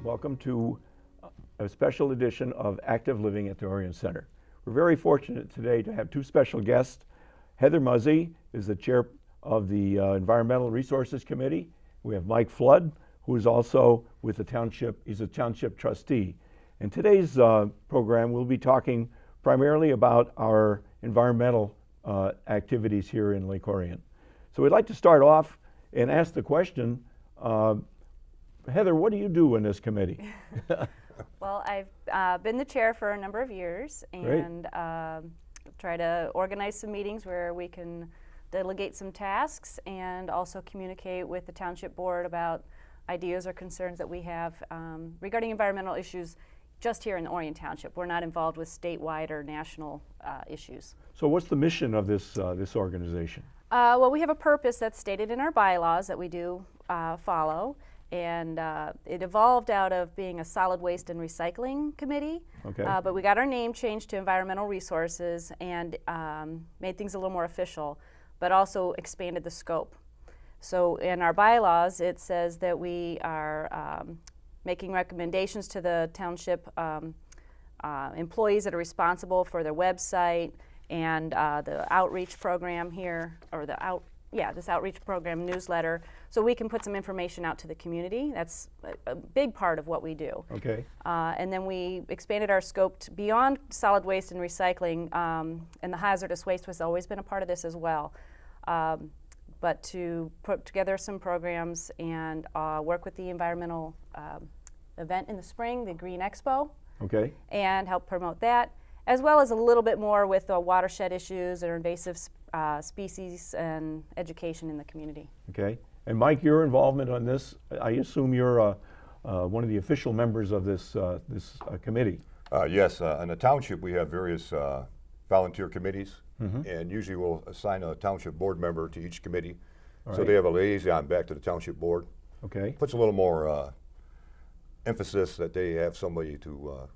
Welcome to a special edition of Active Living at the Orion Center. We're very fortunate today to have two special guests. Heather Muzzy is the chair of the Environmental Resources Committee. We have Mike Flood, who is also with the township. He's a township trustee. In today's program, we'll be talking primarily about our environmental activities here in Lake Orion. So we'd like to start off and ask the question, Heather, what do you do in this committee? Well, I've been the chair for a number of years and try to organize some meetings where we can delegate some tasks and also communicate with the township board about ideas or concerns that we have regarding environmental issues just here in Orion Township. We're not involved with statewide or national issues. So what's the mission of this organization? Well, we have a purpose that's stated in our bylaws that we do follow. And it evolved out of being a solid waste and recycling committee. Okay. But we got our name changed to Environmental Resources and made things a little more official, but also expanded the scope. So in our bylaws, it says that we are making recommendations to the township employees that are responsible for their website and the outreach program here, or this outreach program newsletter, so we can put some information out to the community. That's a big part of what we do. Okay. And then we expanded our scope beyond solid waste and recycling, and the hazardous waste has always been a part of this as well. But to put together some programs and work with the environmental event in the spring, the Green Expo, Okay. and help promote that, as well as a little bit more with watershed issues or invasive species and education in the community. Okay. And Mike, your involvement on this, I assume you're one of the official members of this committee. Yes, in the township we have various volunteer committees, and usually we'll assign a township board member to each committee. So they have a liaison back to the township board. Okay. Puts a little more emphasis that they have somebody to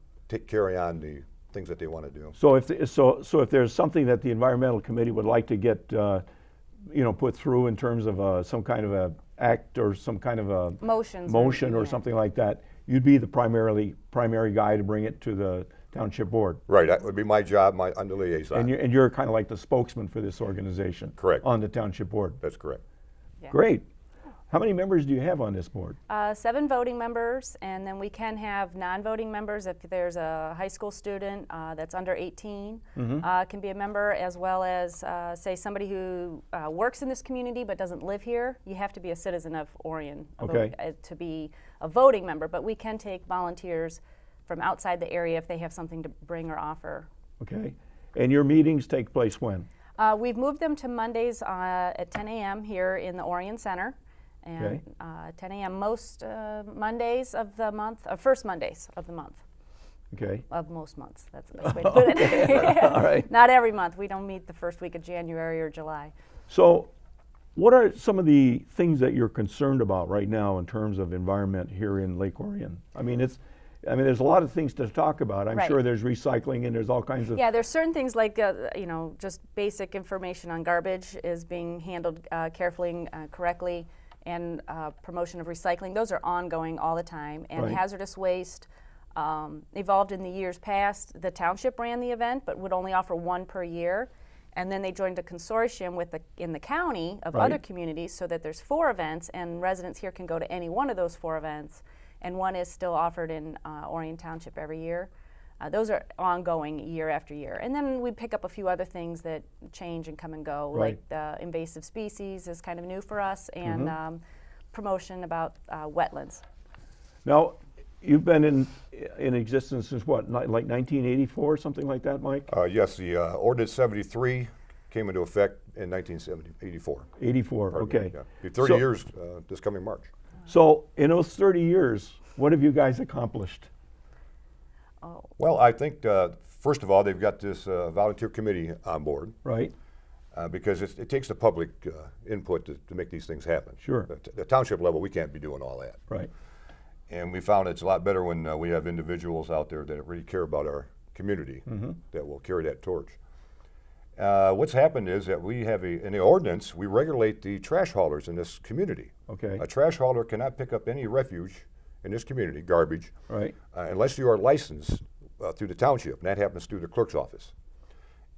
carry on the things that they want to do. So if there's something that the environmental committee would like to get put through in terms of some kind of a act or some kind of a motion or something like that, you'd be the primary guy to bring it to the township board. Right, that would be my job. I'm the liaison. And you're kind of like the spokesman for this organization. Correct. On the township board. That's correct. Yeah. Great. How many members do you have on this board? 7 voting members, and then we can have non-voting members if there's a high school student that's under 18 can be a member, as well as say somebody who works in this community but doesn't live here. You have to be a citizen of Orion to be a voting member, but we can take volunteers from outside the area if they have something to bring or offer. Okay. And your meetings take place when? We've moved them to Mondays at 10 a.m. here in the Orion Center. And 10 a.m. most Mondays of the month, first Mondays of the month. Okay. Of most months, that's the best way to put it. All right. Not every month. We don't meet the first week of January or July. So what are some of the things that you're concerned about right now in terms of environment here in Lake Orion? I mean, there's a lot of things to talk about. I'm sure there's recycling and there's all kinds of... Yeah, there's certain things like, just basic information on garbage is being handled carefully and correctly, and promotion of recycling. Those are ongoing all the time. And hazardous waste evolved in the years past. The township ran the event, but would only offer one per year. And then they joined a consortium in the county of other communities so that there's 4 events, and residents here can go to any one of those 4 events. And one is still offered in Orion Township every year. Those are ongoing year after year. And then we pick up a few other things that change and come and go, like the invasive species is kind of new for us, and promotion about wetlands. Now, you've been in existence since what, like 1984, something like that, Mike? Yes, the Ordinance 73 came into effect in 1984. 84, okay. Yeah. Be 30 years this coming March. So in those 30 years, what have you guys accomplished? Well, I think, first of all, they've got this volunteer committee on board. Right. Because it takes the public input to make these things happen. Sure. At the township level, we can't be doing all that. Right. And we found it's a lot better when we have individuals out there that really care about our community that will carry that torch. What's happened is that we have in the ordinance, we regulate the trash haulers in this community. Okay. A trash hauler cannot pick up any refuse in this community, garbage, Right. unless you are licensed through the township, and that happens through the clerk's office.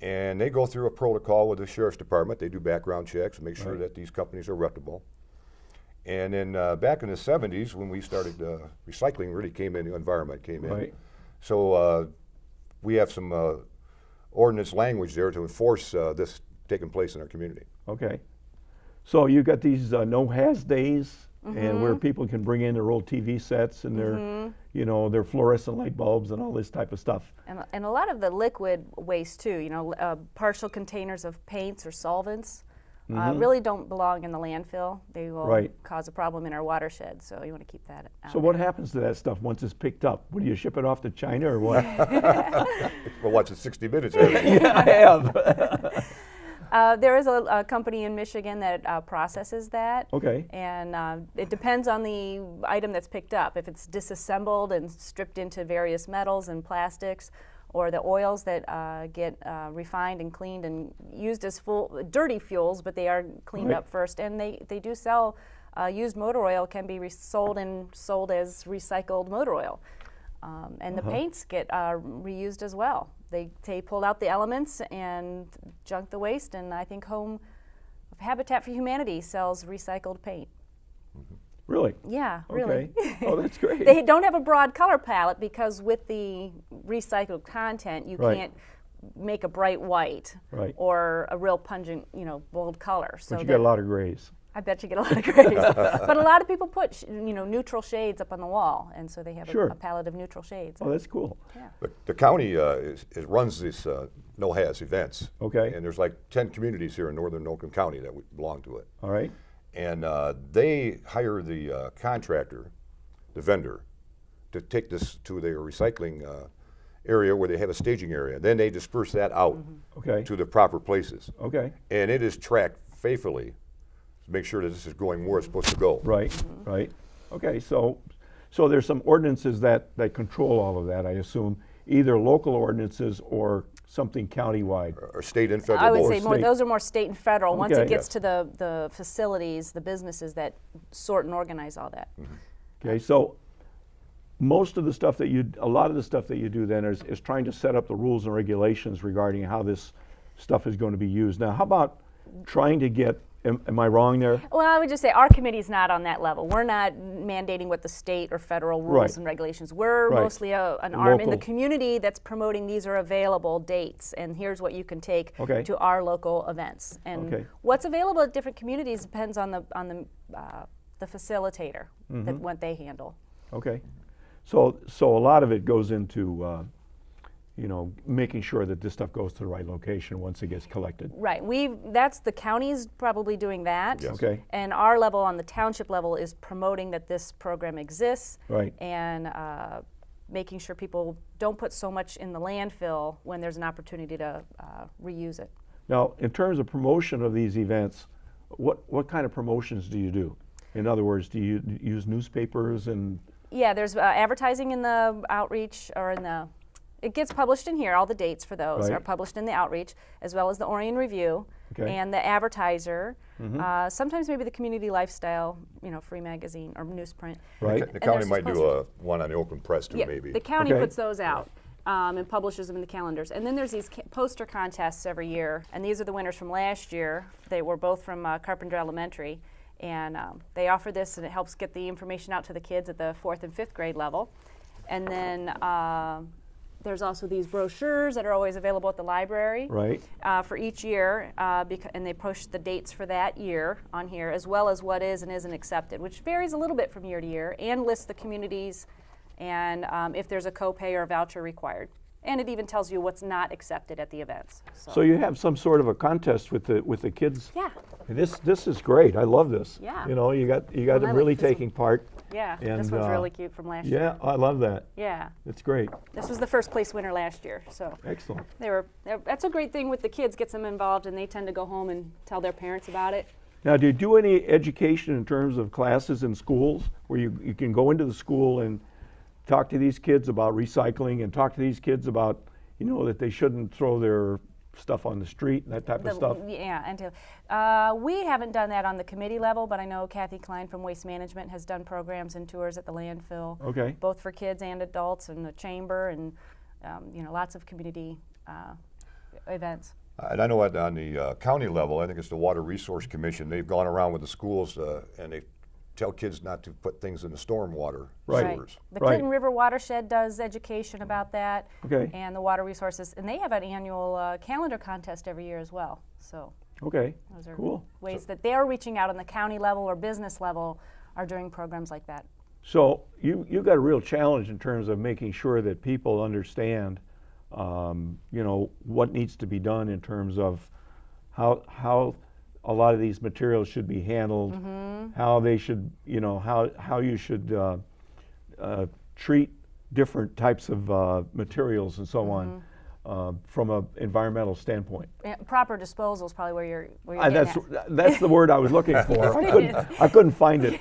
And they go through a protocol with the sheriff's department. They do background checks, make sure that these companies are reputable. And then back in the 70s, when we started, recycling really came in, the environment came in. Right. So we have some ordinance language there to enforce this taking place in our community. Okay. So you got these no-haz days, and where people can bring in their old TV sets and their, you know, their fluorescent light bulbs and all this type of stuff. And a lot of the liquid waste too, you know, partial containers of paints or solvents really don't belong in the landfill. They will Right. cause a problem in our watershed, so you want to keep that out. So what happens to that stuff once it's picked up? Would you ship it off to China or what? Well, watch the 60 Minutes. Haven't you? Yeah, I have. There is a company in Michigan that processes that. Okay. And it depends on the item that's picked up. If it's disassembled and stripped into various metals and plastics, or the oils that get refined and cleaned and used as dirty fuels, but they are cleaned Right. up first. And they do sell used motor oil can be sold as recycled motor oil. And the paints get reused as well. They pulled out the elements and junk the waste, and I think Habitat for Humanity sells recycled paint. Really? Yeah, really. Okay. Oh, that's great. They don't have a broad color palette because with the recycled content, you Right. can't make a bright white Right. or a real pungent, bold color. So But you get a lot of grays. I bet you get a lot of grays. But a lot of people put, neutral shades up on the wall, and so they have Sure. a palette of neutral shades. Oh, that's cool. The county runs these no-haz events. Okay. And there's like 10 communities here in northern Oakland County that belong to it. All right. And they hire the contractor, the vendor, to take this to their recycling area where they have a staging area. Then they disperse that out Okay. to the proper places. Okay. And it is tracked faithfully to make sure that this is going where it's supposed to go. Right. Right. Okay. So there's some ordinances that control all of that, I assume, either local ordinances or something countywide. Or state and federal I would both. say more, state. those are more state and federal. Once Okay. it gets to the facilities, the businesses that sort and organize all that. Okay. So most of the stuff a lot of the stuff that you do then is trying to set up the rules and regulations regarding how this stuff is going to be used. Now, how about trying to get, am I wrong there? Well, I would just say our committee's not on that level. We're not mandating what the state or federal rules Right. and regulations. We're Right. mostly an arm in the Local. community that's promoting these are available dates, and here's what you can take Okay. to our local events. And Okay. what's available at different communities depends on the facilitator, Mm-hmm. what they handle. Okay. So a lot of it goes into, making sure that this stuff goes to the right location once it gets collected. Right. That's the county's probably doing that. Yes. Okay. And our level on the township level is promoting that this program exists. Right. And making sure people don't put so much in the landfill when there's an opportunity to reuse it. Now, in terms of promotion of these events, what kind of promotions do you do? In other words, do you use newspapers and? Yeah, there's advertising in the outreach or it gets published in here. All the dates for those Right. are published in the outreach, as well as the Orion Review Okay. and the advertiser. Sometimes maybe the Community Lifestyle, free magazine or newsprint. Right. The And county there's might just do one on the Oakland Press too, Yeah, maybe. the county Okay. puts those out and publishes them in the calendars. And then there's these poster contests every year, and these are the winners from last year. They were both from Carpenter Elementary, and they offer this, and it helps get the information out to the kids at the 4th and 5th grade level. And then there's also these brochures that are always available at the library Right. for each year, and they push the dates for that year on here, as well as what is and isn't accepted, which varies a little bit from year to year, and lists the communities and if there's a copay or a voucher required. And it even tells you what's not accepted at the events. So you have some sort of a contest with the kids. Yeah, This is great. I love this. Yeah. You got I them like really this one. taking part. yeah. And, this one's really cute from last year. Yeah, I love that. Yeah, It's great. this was the first place winner last year. So Excellent. that's a great thing with the kids, gets them involved, and they tend to go home and tell their parents about it. Now, do you do any education in terms of classes in schools where you can go into the school and talk to these kids about recycling and talk to these kids about, that they shouldn't throw their stuff on the street and that type of stuff? Yeah, we haven't done that on the committee level, but I know Kathy Klein from Waste Management has done programs and tours at the landfill, Okay. both for kids and adults, and the chamber, and lots of community events. And I know on the county level, I think it's the Water Resource Commission, they've gone around with the schools and they tell kids not to put things in the stormwater sewers. The Right. Clinton River Watershed does education about that, Okay. and the Water Resources, and they have an annual calendar contest every year as well. So Okay, those are cool. ways that they're reaching out on the county level or business level, are doing programs like that. So you got a real challenge in terms of making sure that people understand, what needs to be done in terms of how a lot of these materials should be handled, how they should, how you should treat different types of materials and so on from an environmental standpoint. Proper disposal is probably where you're getting at. That's the word I was looking for. I couldn't find it.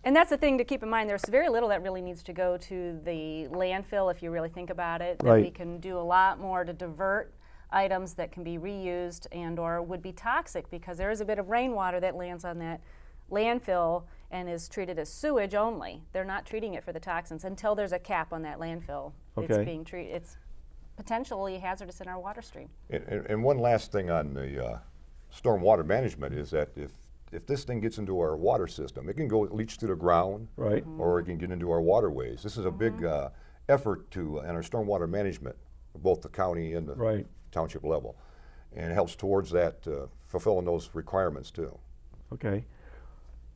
And that's the thing to keep in mind. There's very little that really needs to go to the landfill if you really think about it. That Right. we can do a lot more to divert items that can be reused and or would be toxic, because there is a bit of rainwater that lands on that landfill and is treated as sewage only. They're not treating it for the toxins until there's a cap on that landfill. It's Okay. being treated. It's potentially hazardous in our water stream. And one last thing on the stormwater management is that if this thing gets into our water system, it can go leach through the ground, Right. or it can get into our waterways. This is a big effort in our stormwater management, both the county and the Right. township level, and it helps towards that, fulfilling those requirements too. Okay.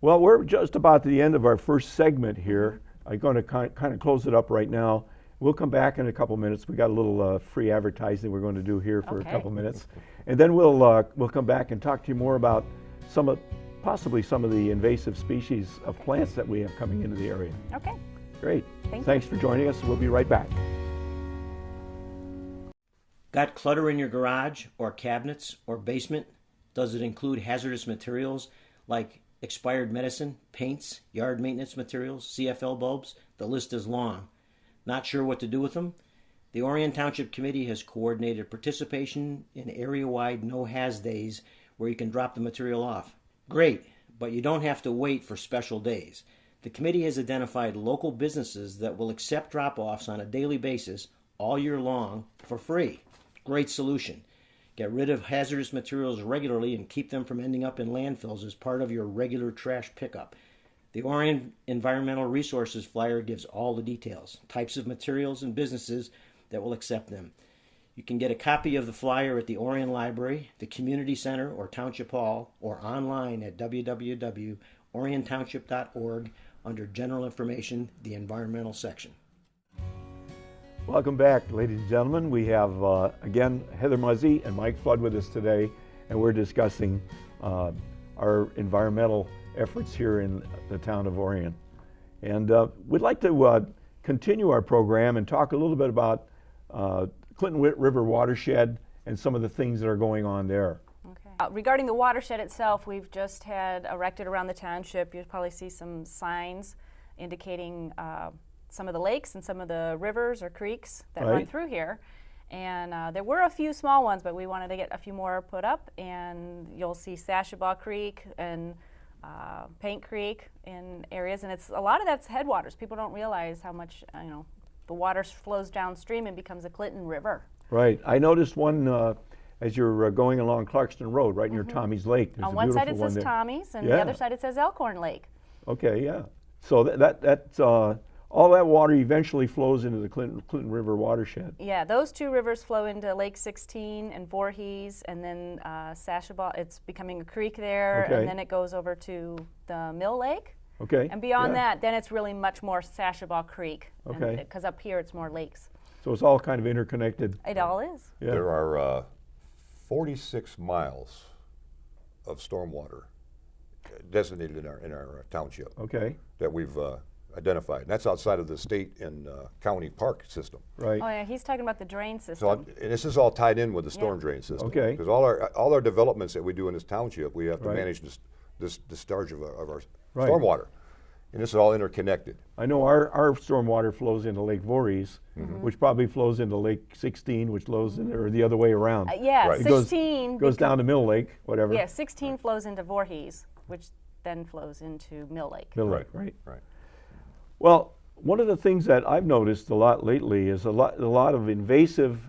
Well, we're just about to the end of our first segment here. I'm going to kind of close it up right now. We'll come back in a couple minutes. We got a little free advertising we're going to do here for Okay. a couple minutes, and then we'll come back and talk to you more about possibly some of the invasive species of plants that we have coming into the area. Okay. Great. Thank Thanks for joining us. We'll be right back. Got clutter in your garage or cabinets or basement? Does it include hazardous materials like expired medicine, paints, yard maintenance materials, CFL bulbs? The list is long. Not sure what to do with them? The Orion Township Committee has coordinated participation in area-wide no-haz days where you can drop the material off. Great, but you don't have to wait for special days. The committee has identified local businesses that will accept drop-offs on a daily basis all year long for free. Great solution. Get rid of hazardous materials regularly and keep them from ending up in landfills as part of your regular trash pickup. The Orion Environmental Resources flyer gives all the details, types of materials and businesses that will accept them. You can get a copy of the flyer at the Orion Library, the Community Center, or Township Hall, or online at www.oriontownship.org under General Information, the Environmental section. Welcome back, ladies and gentlemen. We have, again, Heather Muzzy and Mike Flood with us today, and we're discussing our environmental efforts here in the town of Orion. And we'd like to continue our program and talk a little bit about Clinton River Watershed and some of the things that are going on there. Okay. Regarding the watershed itself, we've just had erected around the township. You'll probably see some signs indicating some of the lakes and some of the rivers or creeks that run through here. And there were a few small ones, but we wanted to get a few more put up. And you'll see Sashabaw Creek and Paint Creek in areas, and a lot of that's headwaters. People don't realize how much the water flows downstream and becomes a Clinton River. Right. I noticed one as you're going along Clarkston Road, right near Tommy's Lake. There's On a one side it beautiful says one there. Tommy's, and Yeah. the other side it says Elkhorn Lake. Okay, yeah. So that's all that water eventually flows into the Clinton River watershed. Yeah, those two rivers flow into Lake 16 and Voorhees, and then Sashabaw. It's becoming a creek there, Okay. and then it goes over to the Mill Lake. Okay. And beyond yeah. that, then it's really much more Sashabaw Creek. Okay. Because up here it's more lakes. So it's all kind of interconnected. It all is. Yeah. There are 46 miles of stormwater designated in our township Okay. that we've identified. And that's outside of the state and county park system. Right. Oh yeah, he's talking about the drain system. So and this is all tied in with the storm Yeah. drain system. Okay. Because all our developments that we do in this township, we have to Right. manage this discharge of our Right. stormwater. And this is all interconnected. I know our stormwater flows into Lake Voorhees, which probably flows into Lake 16, which flows in, or the other way around. Yeah, Right. It goes- 16 Goes down to Mill Lake, whatever. Yeah, 16 flows into Voorhees, which then flows into Mill Lake. Mill Lake, right. Right. Well, one of the things that I've noticed a lot lately is a lot of invasive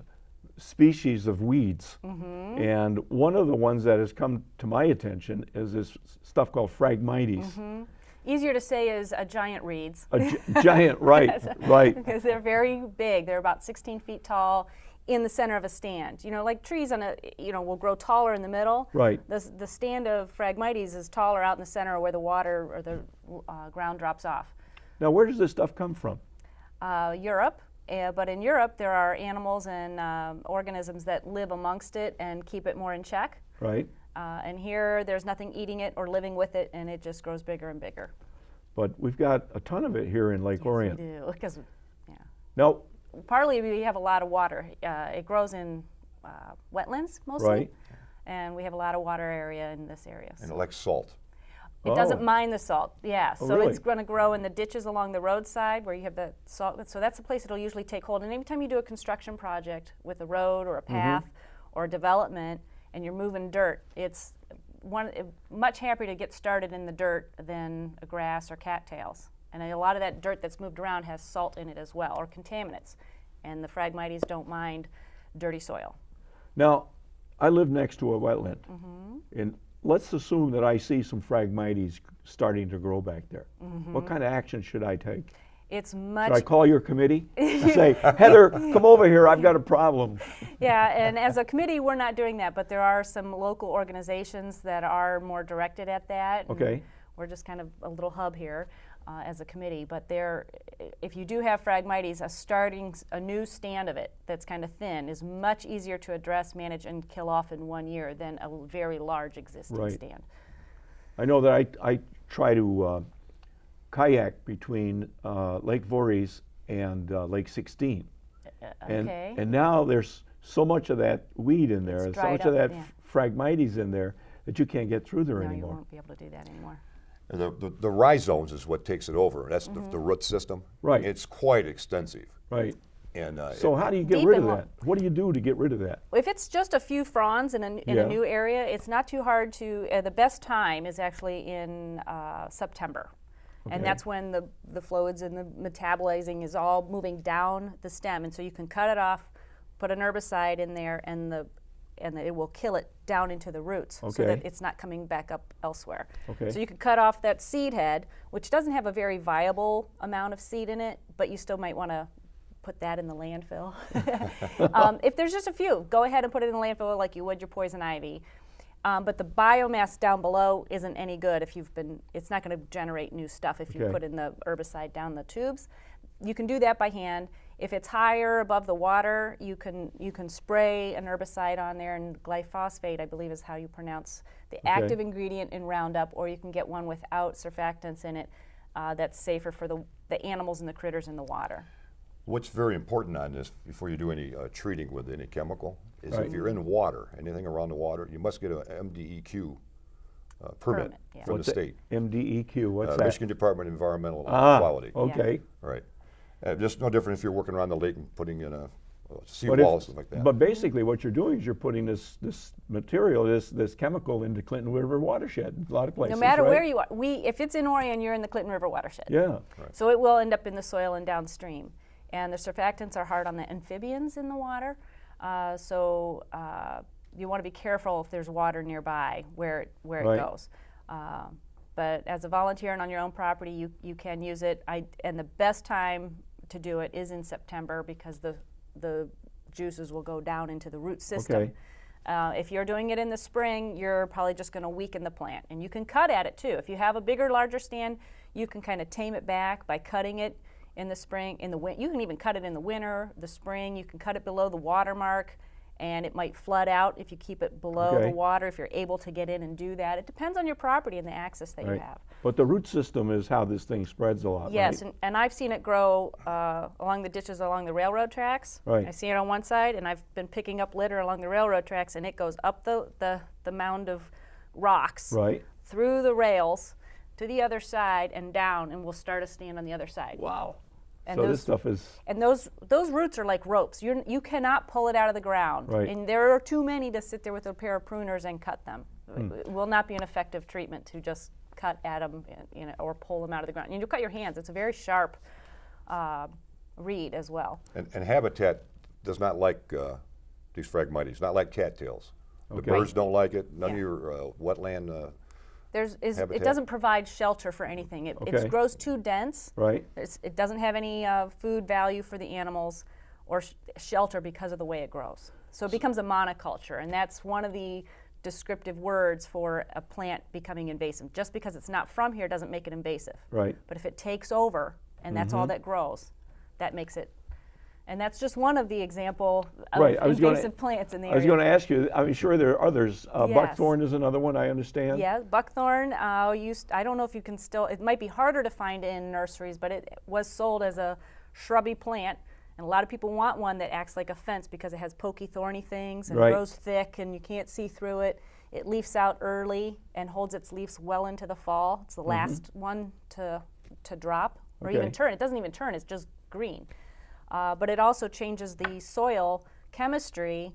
species of weeds. And one of the ones that has come to my attention is this stuff called Phragmites. Easier to say is giant reeds. Giant, right, right. Because they're very big. They're about 16 feet tall in the center of a stand. You know, like trees on a, you know, will grow taller in the middle. Right. The stand of Phragmites is taller out in the center where the water or the ground drops off. Now, where does this stuff come from? Europe, but in Europe there are animals and organisms that live amongst it and keep it more in check. Right. And here there's nothing eating it or living with it, and it just grows bigger and bigger. But we've got a ton of it here in Lake Orion. We do, because, yeah. Now, Partly we have a lot of water. It grows in wetlands mostly, Right. and we have a lot of water area in this area. And So it likes salt. it doesn't Oh. mind the salt, yeah. Oh, So really? it's going to grow in the ditches along the roadside where you have the salt. So that's a place it'll usually take hold. And anytime you do a construction project with a road or a path or a development, and you're moving dirt, it's much happier to get started in the dirt than a grass or cattails. And a lot of that dirt that's moved around has salt in it as well, or contaminants. And the Phragmites don't mind dirty soil. now, I live next to a wetland. And let's assume that I see some Phragmites starting to grow back there. What kind of action should I take? It's Should much I call your committee and say, Heather, come over here, I've got a problem? Yeah, and as a committee, we're not doing that, but there are some local organizations that are more directed at that. and Okay. We're just kind of a little hub here as a committee, but if you do have Phragmites, starting a new stand of it that's kind of thin is much easier to address, manage, and kill off in 1 year than a very large existing Right. stand. I know that I try to kayak between Lake Voorhees and Lake 16. Okay. And now there's so much of that weed in there, It's so much dried of up, that yeah. Phragmites in there that you can't get through there No, you anymore. won't be able to do that anymore. And the rhizomes is what takes it over. That's the root system. Right. It's quite extensive. Right. And So how do you get Deep rid in of lo- that? What do you do to get rid of that? If it's just a few fronds in Yeah. a new area, it's not too hard to. The best time is actually in September, Okay. and that's when the fluids and the metabolizing is all moving down the stem, and so you can cut it off, put an herbicide in there, and it will kill it down into the roots, so Okay. that it's not coming back up elsewhere. Okay. So you could cut off that seed head, which doesn't have a very viable amount of seed in it, but you still might want to put that in the landfill. If there's just a few, go ahead and put it in the landfill like you would your poison ivy. But the biomass down below isn't any good if it's not going to generate new stuff if you Okay. put in the herbicide down the tubes. You can do that by hand. If it's higher above the water, you can spray an herbicide on there, and glyphosate, I believe is how you pronounce the active ingredient in Roundup, or you can get one without surfactants in it that's safer for the animals and the critters in the water. what's very important on this before you do any treating with any chemical is Right. if you're in water, anything around the water, you must get an MDEQ permit Permit, yeah. from What's the that? state. MDEQ, what's that? Michigan Department of Environmental Ah, Quality. okay. Right. Just no different if you're working around the lake and putting in a But seawall, if- stuff like that. But basically what you're doing is you're putting this material, this chemical into Clinton River watershed, a lot of places, No matter right? where you are, if it's in Orion, you're in the Clinton River watershed. Yeah, So it will end up in the soil and downstream. And the surfactants are hard on the amphibians in the water. You want to be careful if there's water nearby where it Right. goes. But as a volunteer and on your own property, you can use it. And the best time to do it is in September because the juices will go down into the root system. Okay. If you're doing it in the spring, you're probably just going to weaken the plant. And you can cut at it too. If you have a bigger, larger stand, you can kind of tame it back by cutting it in the spring. You can even cut it in the winter, the spring. You can cut it below the watermark, and it might flood out if you keep it below Okay. the water, if you're able to get in and do that. It depends on your property and the access that you right. have. But the root system is how this thing spreads a lot, Yes, right? and I've seen it grow along the ditches along the railroad tracks. Right. I've seen it on one side, and I've been picking up litter along the railroad tracks, and it goes up the mound of rocks Right. through the rails to the other side and down, and will start a stand on the other side. Wow. And So those, this stuff is, and those roots are like ropes. You cannot pull it out of the ground. Right. And there are too many to sit there with a pair of pruners and cut them. It will not be an effective treatment to just cut at them, or pull them out of the ground. And you cut your hands. It's a very sharp reed as well. And habitat does not like these Phragmites, not like cattails. The Okay. birds don't like it. None Yeah. of your wetland. It Habitat. doesn't provide shelter for anything. It Okay. grows too dense. right? It doesn't have any food value for the animals or shelter because of the way it grows. So it becomes a monoculture, and that's one of the descriptive words for a plant becoming invasive. Just because it's not from here doesn't make it invasive. Right. But if it takes over and that's all that grows, that makes it. And that's just one of the example of Right, I was gonna- invasive plants in the I was area. going to ask you, I'm sure there are others. Yes. Buckthorn is another one, I understand. Yeah, buckthorn. I don't know if you can still. It might be harder to find in nurseries, but it was sold as a shrubby plant, and a lot of people want one that acts like a fence because it has pokey, thorny things and Right. grows thick, and you can't see through it. It leaves out early and holds its leaves well into the fall. It's the last one to drop or even Okay. turn. It doesn't even turn. It's just green. But it also changes the soil chemistry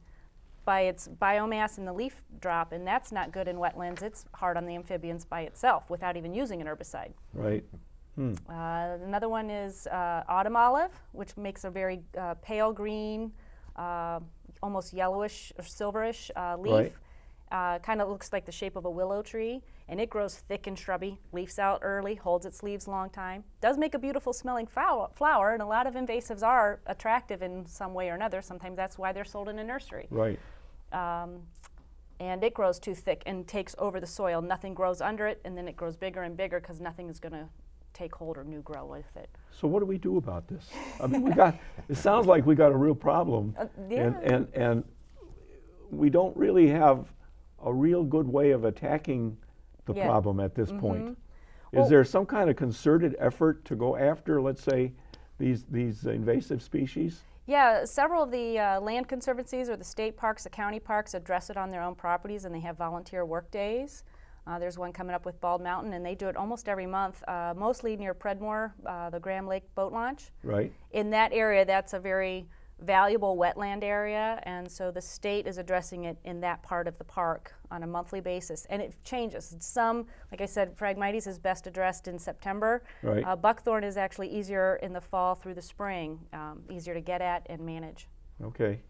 by its biomass in the leaf drop, and that's not good in wetlands. It's hard on the amphibians by itself without even using an herbicide. Right. Another one is autumn olive, which makes a very pale green, almost yellowish or silverish leaf. Kind of looks like the shape of a willow tree, and it grows thick and shrubby, leaves out early, holds its leaves a long time. Does make a beautiful smelling flower, and a lot of invasives are attractive in some way or another. Sometimes that's why they're sold in a nursery. Right. And it grows too thick and takes over the soil. Nothing grows under it, and then it grows bigger and bigger because nothing is going to take hold or new grow with it. So what do we do about this? I mean, it sounds like we got a real problem. Yeah. And we don't really have a real good way of attacking the Yeah. problem at this point. Well- Is there some kind of concerted effort to go after, let's say, these invasive species? Yeah, several of the land conservancies or the state parks, the county parks address it on their own properties, and they have volunteer work days. There's one coming up with Bald Mountain, and they do it almost every month, mostly near Predmore, the Graham Lake Boat Launch. Right. In that area, that's a very valuable wetland area, and so the state is addressing it in that part of the park on a monthly basis, and it changes. Some, like I said, Phragmites is best addressed in September. Right. Buckthorn is actually easier in the fall through the spring, easier to get at and manage. Okay.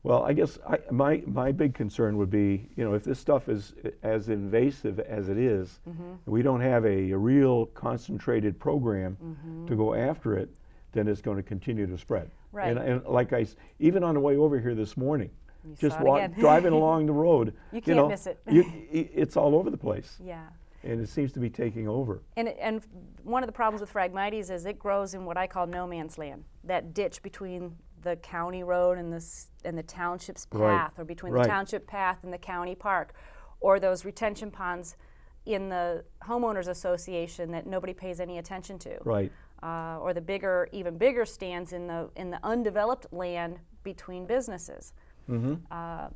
Well, I guess my big concern would be, if this stuff is as invasive as it is, we don't have a real concentrated program to go after it, then it's going to continue to spread. Right. And like even on the way over here this morning, You just saw it again. driving along the road, You can't miss it. It's all over the place, Yeah. and it seems to be taking over. And one of the problems with Phragmites is it grows in what I call no man's land, that ditch between the county road and the township's Right. path, or between Right. the township path and the county park, or those retention ponds in the homeowners association that nobody pays any attention to. Right. Or the even bigger stands in the undeveloped land between businesses.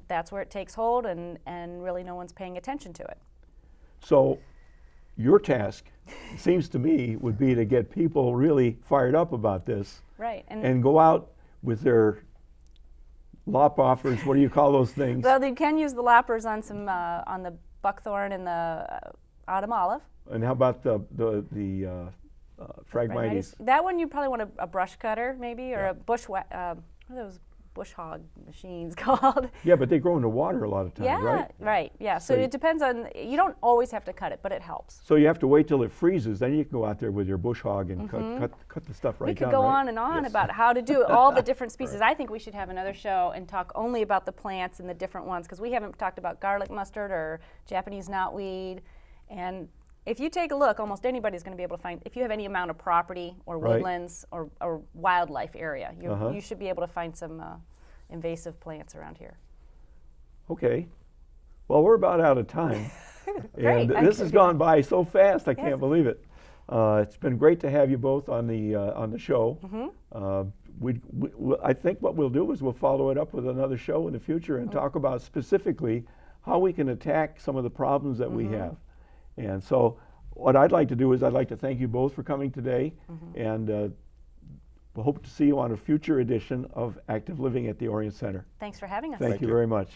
That's where it takes hold, and really no one's paying attention to it. So your task, it seems to me, would be to get people really fired up about this Right. and go out with their lop offers. What do you call those things? Well, you can use the loppers on on the buckthorn and the autumn olive. And how about the Phragmites? That one you probably want a brush cutter maybe, or Yeah. a what are those bush hog machines called? Yeah, but they grow in the water a lot of times, Yeah, right? Yeah, so So it depends on, you don't always have to cut it, but it helps. So you have to wait till it freezes, then you can go out there with your bush hog and cut the stuff right We down, could go right? on and on about how to do all the different species. I think we should have another show and talk only about the plants and the different ones, because we haven't talked about garlic mustard or Japanese knotweed. And if you take a look, almost anybody's going to be able to find, if you have any amount of property or Right. woodlands or wildlife area, Uh-huh. you should be able to find some invasive plants around here. Okay. Well, we're about out of time. Great. And this has gone by so fast, I Yes. can't believe it. It's been great to have you both on the show. I think what we'll do is we'll follow it up with another show in the future and talk about specifically how we can attack some of the problems that we have. And so what I'd like to do is I'd like to thank you both for coming today, and we hope to see you on a future edition of Active Living at the Orient Center. Thanks for having us. Thank you very much.